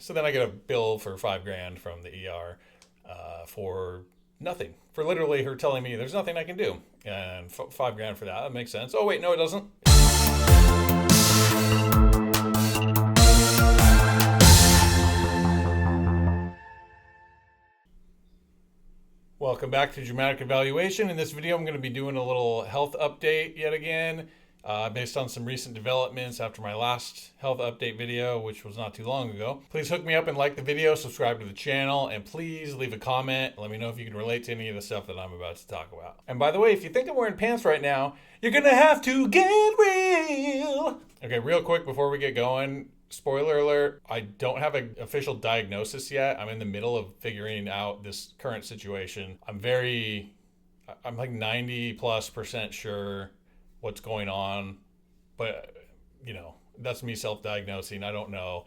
So then I get a bill for $5,000 from the ER for nothing. For literally her telling me there's nothing I can do. And $5,000 for that. That makes sense. Oh, wait, no, it doesn't. Welcome back to Dramatic Evaluation. In this video, I'm going to be doing a little health update yet again, based on some recent developments after my last health update video, which was not too long ago. Please hook me up and like the video, subscribe to the channel, and please leave a comment. Let me know if you can relate to any of the stuff that I'm about to talk about. And by the way, if you think I'm wearing pants right now, you're going to have to get real. Okay, real quick before we get going. Spoiler alert, I don't have an official diagnosis yet. I'm in the middle of figuring out this current situation. I'm like 90+% sure what's going on, but that's me self-diagnosing. I don't know.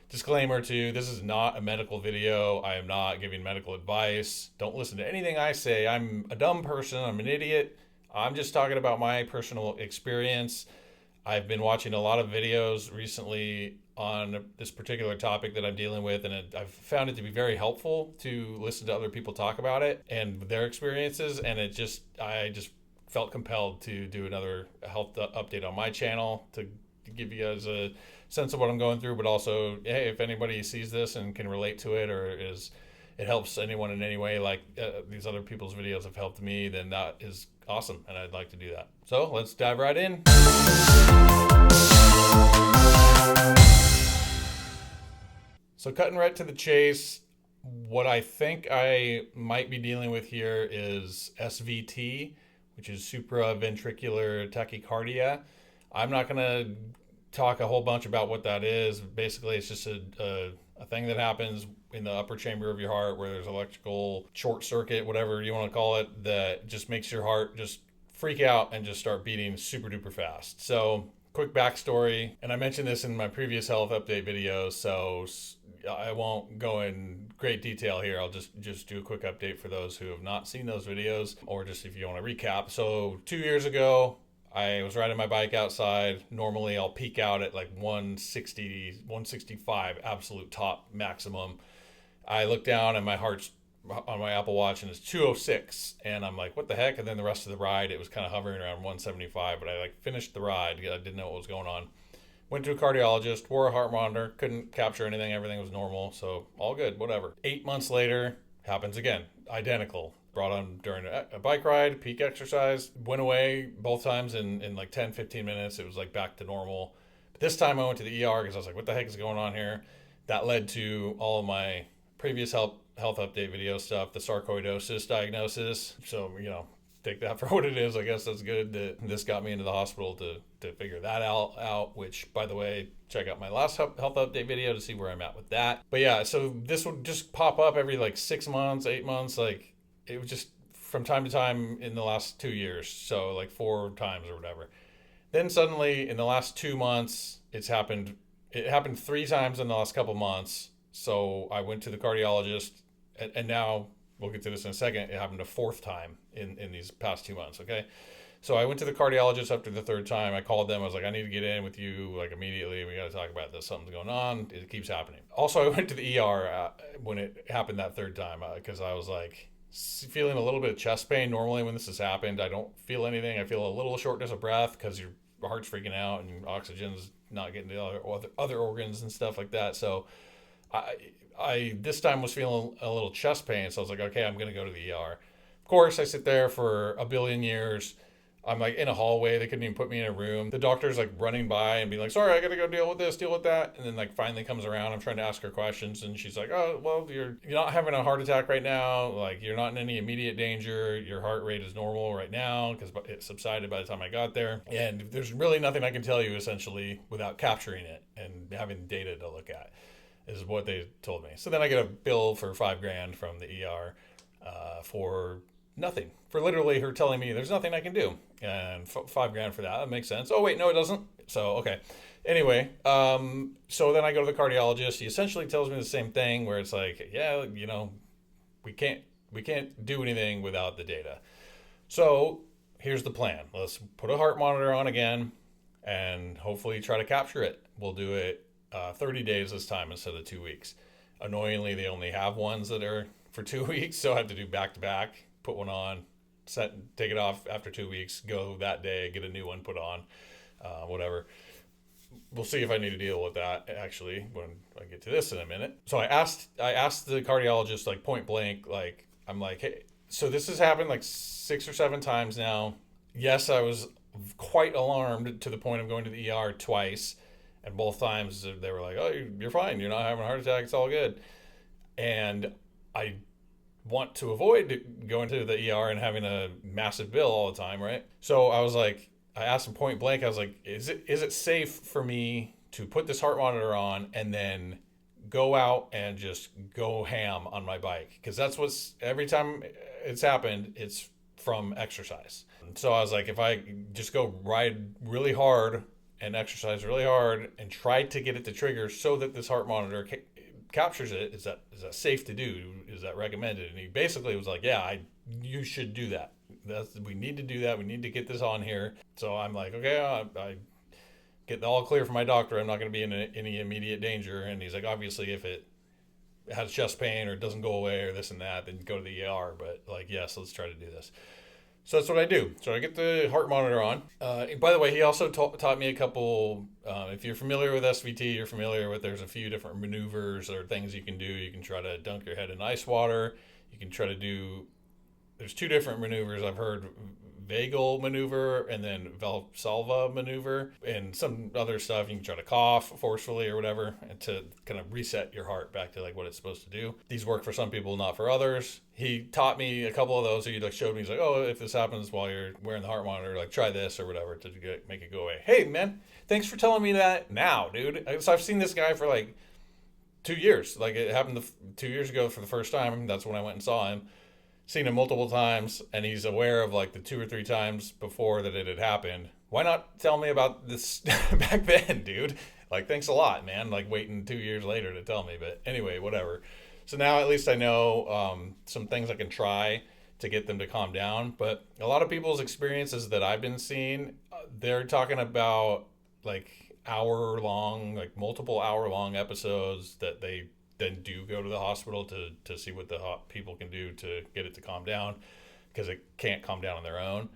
Disclaimer too, this is not a medical video. I am not giving medical advice. Don't listen to anything I say. I'm a dumb person. I'm an idiot. I'm just talking about my personal experience. I've been watching a lot of videos recently on this particular topic that I'm dealing with, and I've found it to be very helpful to listen to other people talk about it and their experiences, and I just felt compelled to do another health update on my channel to give you guys a sense of what I'm going through, but also, hey, if anybody sees this and can relate to it, or it helps anyone in any way, like these other people's videos have helped me, then that is awesome, and I'd like to do that. So let's dive right in. So cutting right to the chase, what I think I might be dealing with here is SVT, which is Supraventricular Tachycardia. I'm not going to talk a whole bunch about what that is. Basically, it's just a thing that happens in the upper chamber of your heart where there's electrical short circuit, whatever you want to call it, that just makes your heart just freak out and just start beating super duper fast. So quick backstory, and I mentioned this in my previous health update videos, so I won't go in great detail here. I'll just do a quick update for those who have not seen those videos, or just if you want to recap. So 2 years ago, I was riding my bike outside. Normally I'll peak out at like 160, 165, absolute top maximum. I look down and my heart's on my Apple Watch and it's 206, and I'm like, what the heck? And then the rest of the ride, it was kind of hovering around 175, but I finished the ride. I didn't know what was going on. Went to a cardiologist, wore a heart monitor, couldn't capture anything. Everything was normal, so all good, whatever. 8 months later, happens again, identical. Brought on during a bike ride, peak exercise, went away both times in like 10, 15 minutes. It was like back to normal. But this time I went to the ER because I was like, what the heck is going on here? That led to all of my previous health update video stuff, the sarcoidosis diagnosis. So, take that for what it is. I guess that's good that this got me into the hospital to figure that out, which, by the way, check out my last health update video to see where I'm at with that. But yeah, so this would just pop up every like 6 months, 8 months. Like it was just from time to time in the last 2 years. So like 4 times or whatever. Then suddenly in the last 2 months, it happened 3 times in the last couple months. So I went to the cardiologist, and now we'll get to this in a second. It happened a 4th time in these past 2 months. Okay. So I went to the cardiologist after the 3rd time. I called them. I was like, I need to get in with you like immediately. We got to talk about this. Something's going on. It keeps happening. Also, I went to the ER when it happened that 3rd time because I was like feeling a little bit of chest pain. Normally when this has happened, I don't feel anything. I feel a little shortness of breath because your heart's freaking out and oxygen's not getting to other organs and stuff like that. So I this time was feeling a little chest pain, so I was like, okay, I'm going to go to the ER. Of course, I sit there for a billion years. I'm like in a hallway. They couldn't even put me in a room. The doctor's like running by and being like, sorry, I got to go deal with this, deal with that. And then like finally comes around. I'm trying to ask her questions, and she's like, oh, well, you're not having a heart attack right now. Like you're not in any immediate danger. Your heart rate is normal right now because it subsided by the time I got there. And there's really nothing I can tell you essentially without capturing it and having data to look at, is what they told me. So then I get a bill for $5,000 from the ER for nothing. For literally her telling me there's nothing I can do. And $5,000 for that. That makes sense. Oh, wait, no, it doesn't. So, okay. Anyway, so then I go to the cardiologist. He essentially tells me the same thing where it's like, yeah, we can't do anything without the data. So here's the plan. Let's put a heart monitor on again and hopefully try to capture it. We'll do it 30 days this time instead of 2 weeks. Annoyingly, they only have ones that are for 2 weeks, so I have to do back to back, put one on, take it off after 2 weeks, go that day, get a new one put on, whatever. We'll see if I need to deal with that actually when I get to this in a minute. So I asked the cardiologist, like, point blank, like, I'm like, hey, so this has happened like 6 or 7 times now. Yes, I was quite alarmed to the point of going to the ER twice, and both times they were like, oh, you're fine, you're not having a heart attack, it's all good. And I want to avoid going to the ER and having a massive bill all the time, right? So I was like, I asked him point blank, I was like, is it safe for me to put this heart monitor on and then go out and just go ham on my bike? Because that's what's, every time it's happened, it's from exercise. So I was like, if I just go ride really hard and exercise really hard and try to get it to trigger so that this heart monitor captures it, is that safe to do? Is that recommended? And he basically was like, yeah, you should do that. We need to do that. We need to get this on here. So I'm like, okay, I get the all clear from my doctor. I'm not going to be in any immediate danger. And he's like, obviously, if it has chest pain or it doesn't go away or this and that, then go to the ER. But like, yes, let's try to do this. So that's what I do. So I get the heart monitor on. By the way, he also taught me a couple, if you're familiar with SVT, you're familiar with, there's a few different maneuvers or things you can do. You can try to dunk your head in ice water. You can try to do, there's 2 different maneuvers I've heard, vagal maneuver and then Valsalva maneuver, and some other stuff. You can try to cough forcefully or whatever, and to kind of reset your heart back to like what it's supposed to do. These work for some people, not for others. He taught me a couple of those. He like showed me, he's like, oh, if this happens while you're wearing the heart monitor, like try this or whatever to make it go away. Hey man, thanks for telling me that now, dude. So I've seen this guy for like 2 years. Like it happened 2 years ago for the first time. That's when I went and saw him. Seen him multiple times, and he's aware of like the 2 or 3 times before that it had happened. Why not tell me about this back then, dude? Like, thanks a lot, man. Like waiting 2 years later to tell me. But anyway, whatever. So now at least I know some things I can try to get them to calm down. But a lot of people's experiences that I've been seeing, they're talking about like hour-long, like multiple hour-long episodes that they then do go to the hospital to see what the people can do to get it to calm down, because it can't calm down on their own.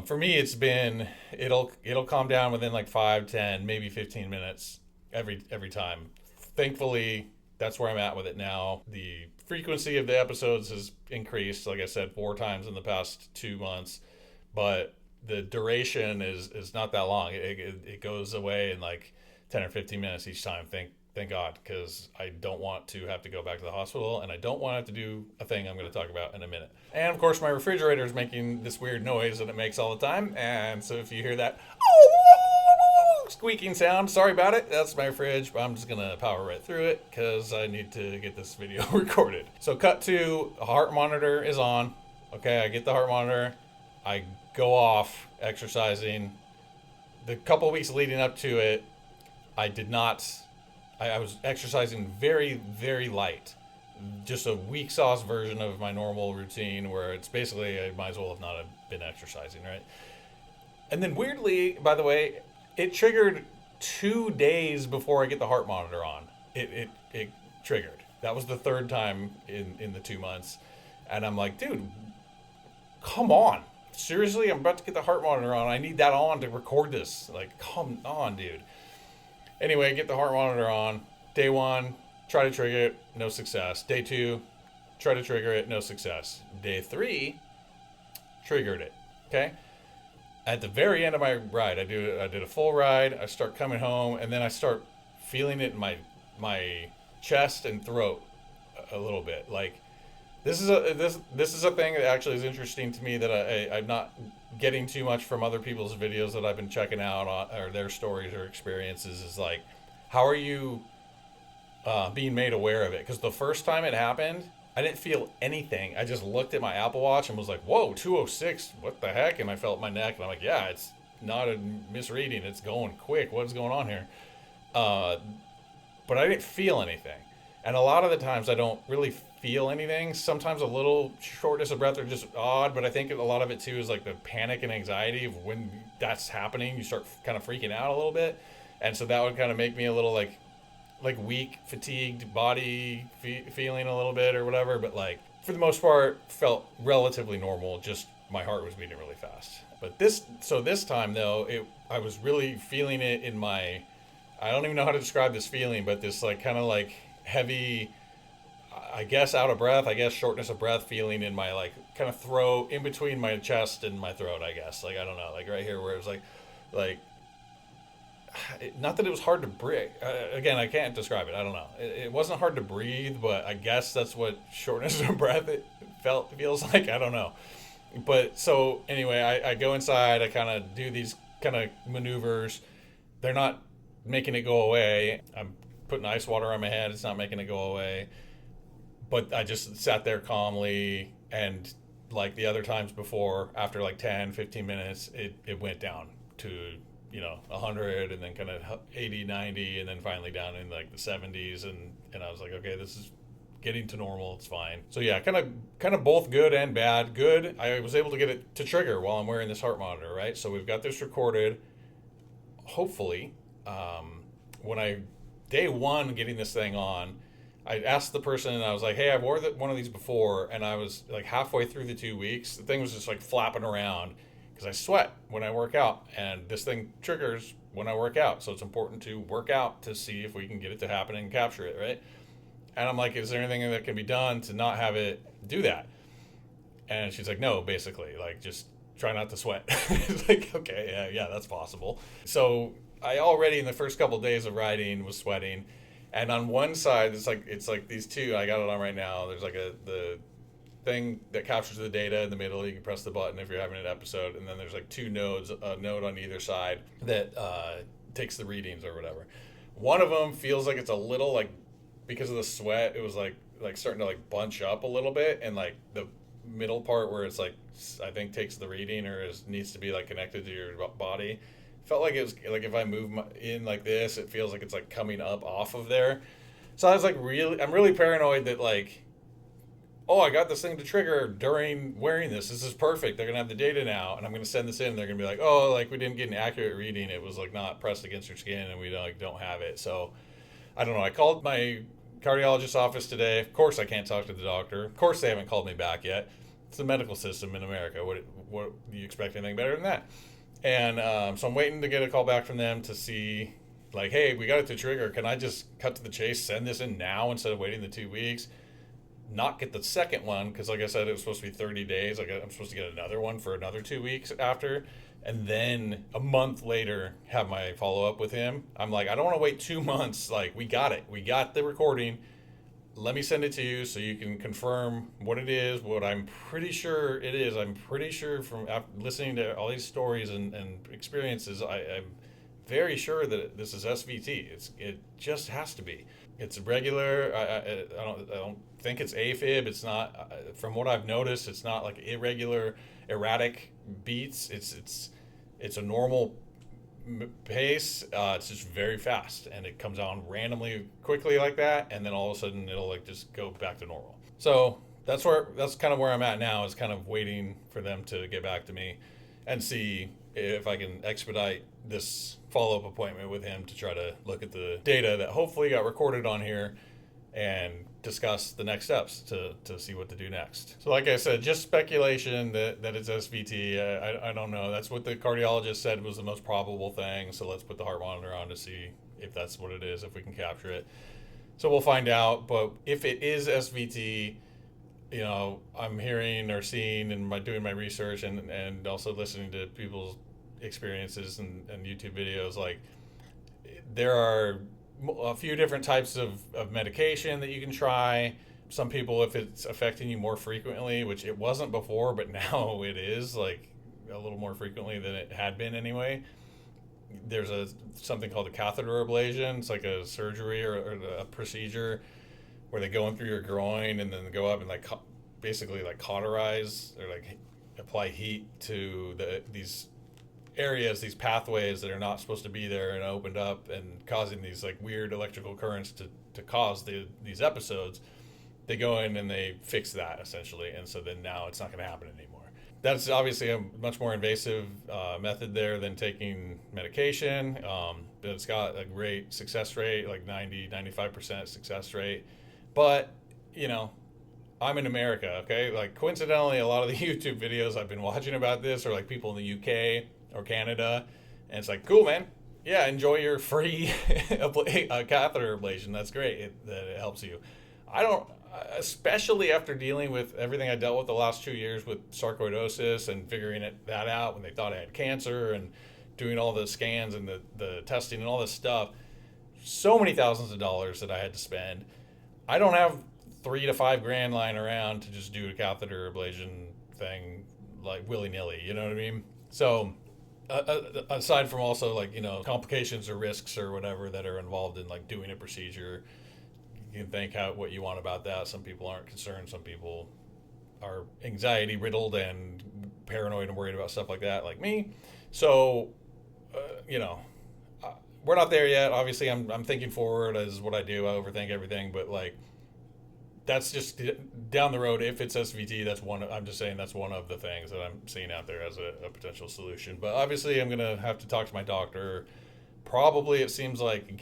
For me, it's been, it'll calm down within like 5, 10, maybe 15 minutes every time. Thankfully, that's where I'm at with it now. The frequency of the episodes has increased, like I said, 4 times in the past 2 months, but the duration is not that long. It goes away in like 10 or 15 minutes each time. Thank God, because I don't want to have to go back to the hospital, and I don't want to have to do a thing I'm going to talk about in a minute. And of course, my refrigerator is making this weird noise that it makes all the time, and so if you hear that squeaking sound, sorry about it. That's my fridge, but I'm just going to power right through it because I need to get this video recorded. So cut to, heart monitor is on. Okay, I get the heart monitor. I go off exercising. The couple weeks leading up to it, I was exercising very, very light. Just a weak sauce version of my normal routine where it's basically, I might as well have not been exercising, right? And then weirdly, by the way, it triggered 2 days before I get the heart monitor on. It triggered. That was the 3rd time in the 2 months. And I'm like, dude, come on. Seriously, I'm about to get the heart monitor on. I need that on to record this. Like, come on, dude. Anyway, get the heart monitor on. Day 1, try to trigger it, no success. Day 2, try to trigger it, no success. Day 3, triggered it. Okay? At the very end of my ride, I did a full ride. I start coming home, and then I start feeling it in my chest and throat a little bit. Like, this is a thing that actually is interesting to me that I'm not getting too much from other people's videos that I've been checking out or their stories or experiences. Is like, how are you being made aware of it? Because the first time it happened, I didn't feel anything. I just looked at my Apple Watch and was like, whoa, 206, what the heck? And I felt my neck, and I'm like, yeah, it's not a misreading. It's going quick. What's going on here? But I didn't feel anything. And a lot of the times I don't really feel anything. Sometimes a little shortness of breath or just odd, but I think a lot of it too is like the panic and anxiety of when that's happening. You start kind of freaking out a little bit. And so that would kind of make me a little like weak, fatigued body feeling a little bit or whatever. But like for the most part, felt relatively normal. Just my heart was beating really fast. But this time though, I was really feeling it in my, I don't even know how to describe this feeling, but this like kind of like heavy, I guess out of breath, I guess shortness of breath feeling in my like kind of throat, in between my chest and my throat, I guess. Like, I don't know, like right here where it was like, not that it was hard to breathe. Again, I can't describe it. I don't know. It wasn't hard to breathe, but I guess that's what shortness of breath feels like. I don't know. But so anyway, I go inside. I kind of do these kind of maneuvers. They're not making it go away. I'm putting ice water on my head. It's not making it go away. But I just sat there calmly, and like the other times before, after like 10, 15 minutes, it went down to 100, and then kind of 80, 90, and then finally down in like the 70s, and I was like, okay, this is getting to normal, it's fine. So yeah, kind of both good and bad. Good, I was able to get it to trigger while I'm wearing this heart monitor, right? So we've got this recorded. Hopefully, when day one getting this thing on, I asked the person, and I was like, hey, I wore one of these before, and I was like halfway through the 2 weeks, the thing was just like flapping around, because I sweat when I work out, and this thing triggers when I work out. So it's important to work out to see if we can get it to happen and capture it, right? And I'm like, is there anything that can be done to not have it do that? And she's like, no, basically, like just try not to sweat. It's like, okay, yeah, that's possible. So I already in the first couple of days of riding was sweating. And on one side, it's like these two, I got it on right now. There's like the thing that captures the data in the middle. You can press the button if you're having an episode, and then there's like two nodes, a node on either side that takes the readings or whatever. One of them feels like it's a little like, because of the sweat, it was like starting to like bunch up a little bit, and like the middle part where it's like, I think takes the reading or needs to be like connected to your body, felt like it was like if I move in like this, it feels like it's like coming up off of there. So I was like, I'm really paranoid that like, oh, I got this thing to trigger during wearing this. This is perfect. They're going to have the data now, and I'm going to send this in. They're going to be like, oh, like we didn't get an accurate reading. It was like not pressed against your skin, and we don't have it. So I don't know. I called my cardiologist's office today. Of course, I can't talk to the doctor. Of course, they haven't called me back yet. It's the medical system in America. What do you expect anything better than that? And so I'm waiting to get a call back from them to see, like, hey, we got it to trigger. Can I just cut to the chase, send this in now instead of waiting the 2 weeks? Not get the second one, because like I said, it was supposed to be 30 days. Like I'm supposed to get another one for another 2 weeks after. And then a month later, have my follow-up with him. I'm like, I don't want to wait 2 months. Like, we got it. We got the recording. Let me send it to you so you can confirm what it is, what I'm pretty sure it is. I'm pretty sure from listening to all these stories and experiences, I'm very sure that this is SVT. It just has to be. It's regular. I don't think it's AFib. It's not, from what I've noticed, it's not like irregular, erratic beats. It's a normal pace. It's just very fast, and it comes on randomly quickly like that, and then all of a sudden it'll like just go back to normal. So that's kind of where I'm at now, is kind of waiting for them to get back to me and see if I can expedite this follow-up appointment with him to try to look at the data that hopefully got recorded on here and discuss the next steps to see what to do next. So like I said, just speculation that it's SVT. I don't know. That's what the cardiologist said was the most probable thing. So let's put the heart monitor on to see if that's what it is, if we can capture it. So we'll find out. But if it is SVT, I'm hearing or seeing and doing my research and also listening to people's experiences and YouTube videos, like there are a few different types of medication that you can try. Some people, if it's affecting you more frequently, which it wasn't before, but now it is, like a little more frequently than it had been anyway. There's something called a catheter ablation. It's like a surgery or a procedure where they go in through your groin and then go up and like basically like cauterize or like apply heat to these areas, these pathways that are not supposed to be there, and opened up and causing these like weird electrical currents to cause these episodes. They go in and they fix that essentially, and so then now it's not going to happen anymore. That's obviously a much more invasive method there than taking medication. But it's got a great success rate, like 90, 95% success rate. But, you know, I'm in America, okay? Like, coincidentally, a lot of the YouTube videos I've been watching about this are like people in the UK or Canada. And it's like, cool, man. Yeah, enjoy your free catheter ablation. That's great that it helps you. I don't, especially after dealing with everything I dealt with the last 2 years with sarcoidosis and figuring that out when they thought I had cancer and doing all the scans and the testing and all this stuff. So many thousands of dollars that I had to spend. I don't have $3 to $5 grand lying around to just do a catheter ablation thing like willy nilly. You know what I mean? So aside from also like, you know, complications or risks or whatever that are involved in like doing a procedure, you can think out what you want about that. Some people aren't concerned. Some people are anxiety riddled and paranoid and worried about stuff like that, like me. So, you know, we're not there yet. Obviously, I'm thinking forward as what I do. I overthink everything, but like, that's just down the road. If it's SVT, that's one. I'm just saying that's one of the things that I'm seeing out there as a potential solution. But obviously, I'm gonna have to talk to my doctor. Probably, it seems like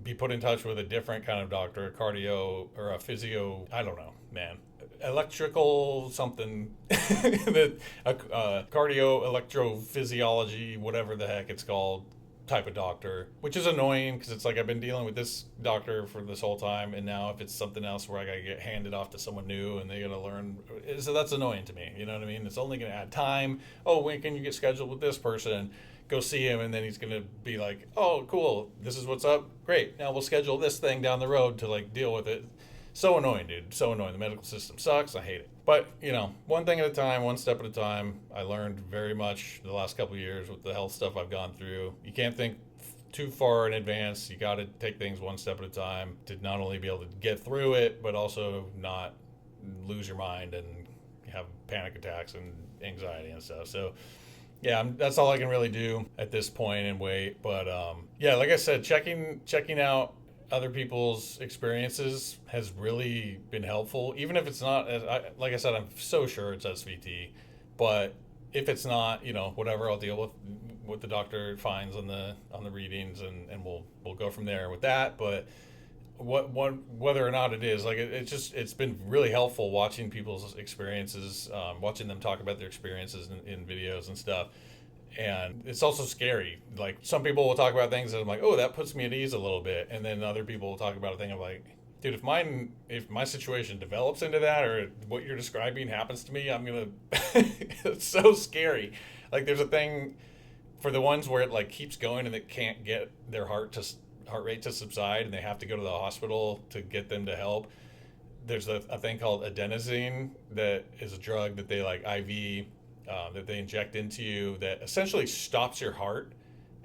be put in touch with a different kind of doctor, a cardio or a physio. I don't know, man. Electrical something, that cardio electrophysiology, whatever the heck it's called, type of doctor, which is annoying because it's like I've been dealing with this doctor for this whole time, and now if it's something else where I gotta get handed off to someone new and they gotta learn, so that's annoying to me. You know what I mean? It's only gonna add time. Oh, when can you get scheduled with this person? Go see him, and then he's gonna be like, oh, cool, this is what's up. Great, now we'll schedule this thing down the road to like deal with it. So annoying, dude. So annoying. The medical system sucks. I hate it. But, you know, one thing at a time, one step at a time. I learned very much the last couple of years with the health stuff I've gone through. You can't think too far in advance. You got to take things one step at a time to not only be able to get through it, but also not lose your mind and have panic attacks and anxiety and stuff. So, yeah, that's all I can really do at this point and wait. But, yeah, like I said, checking out other people's experiences has really been helpful. Even if it's not, like I said, I'm so sure it's SVT, but if it's not, you know, whatever, I'll deal with what the doctor finds on the readings, and we'll go from there with that. But whether or not it is, like, it's been really helpful watching people's experiences, watching them talk about their experiences in videos and stuff. And it's also scary. Like, some people will talk about things that I'm like, oh, that puts me at ease a little bit. And then other people will talk about a thing of like, dude, if my situation develops into that, or what you're describing happens to me, I'm going to, it's so scary. Like, there's a thing for the ones where it like keeps going and they can't get their heart rate to subside and they have to go to the hospital to get them to help. There's a thing called adenosine that is a drug that they like IV, that they inject into you that essentially stops your heart,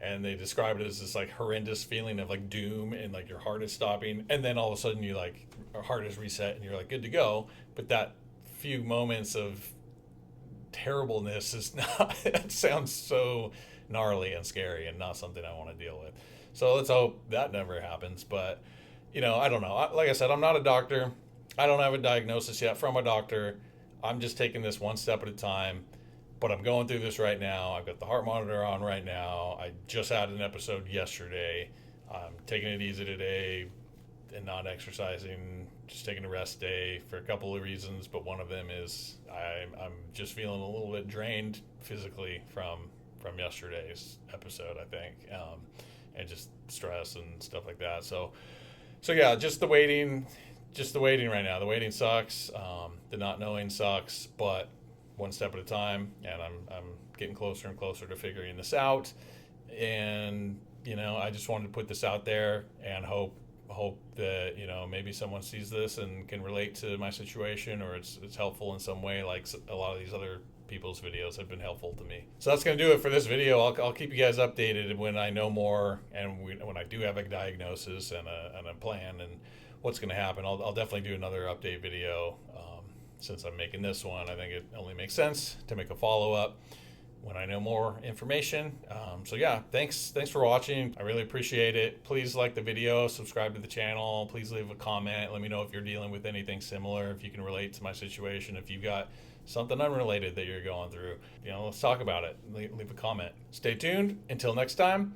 and they describe it as this like horrendous feeling of like doom and like your heart is stopping, and then all of a sudden you like your heart is reset and you're like good to go. But that few moments of terribleness is not, it sounds so gnarly and scary and not something I want to deal with. So let's hope that never happens. But, you know, I don't know. Like I said, I'm not a doctor. I don't have a diagnosis yet from a doctor. I'm just taking this one step at a time. But I'm going through this right now. I've got the heart monitor on right now. I just had an episode yesterday. I'm taking it easy today and not exercising, just taking a rest day for a couple of reasons. But one of them is I'm just feeling a little bit drained physically from yesterday's episode, I think, and just stress and stuff like that. So yeah, just the waiting right now. The waiting sucks. The not knowing sucks, but one step at a time, and I'm getting closer and closer to figuring this out. And, you know, I just wanted to put this out there and hope that, you know, maybe someone sees this and can relate to my situation, or it's helpful in some way, like a lot of these other people's videos have been helpful to me. So that's going to do it for this video. I'll keep you guys updated when I know more, and when I do have a diagnosis and a plan and what's going to happen. I'll definitely do another update video. Since I'm making this one, I think it only makes sense to make a follow-up when I know more information. So yeah, thanks for watching. I really appreciate it. Please like the video, subscribe to the channel. Please leave a comment. Let me know if you're dealing with anything similar, if you can relate to my situation, if you've got something unrelated that you're going through. Let's talk about it. Leave a comment. Stay tuned. Until next time.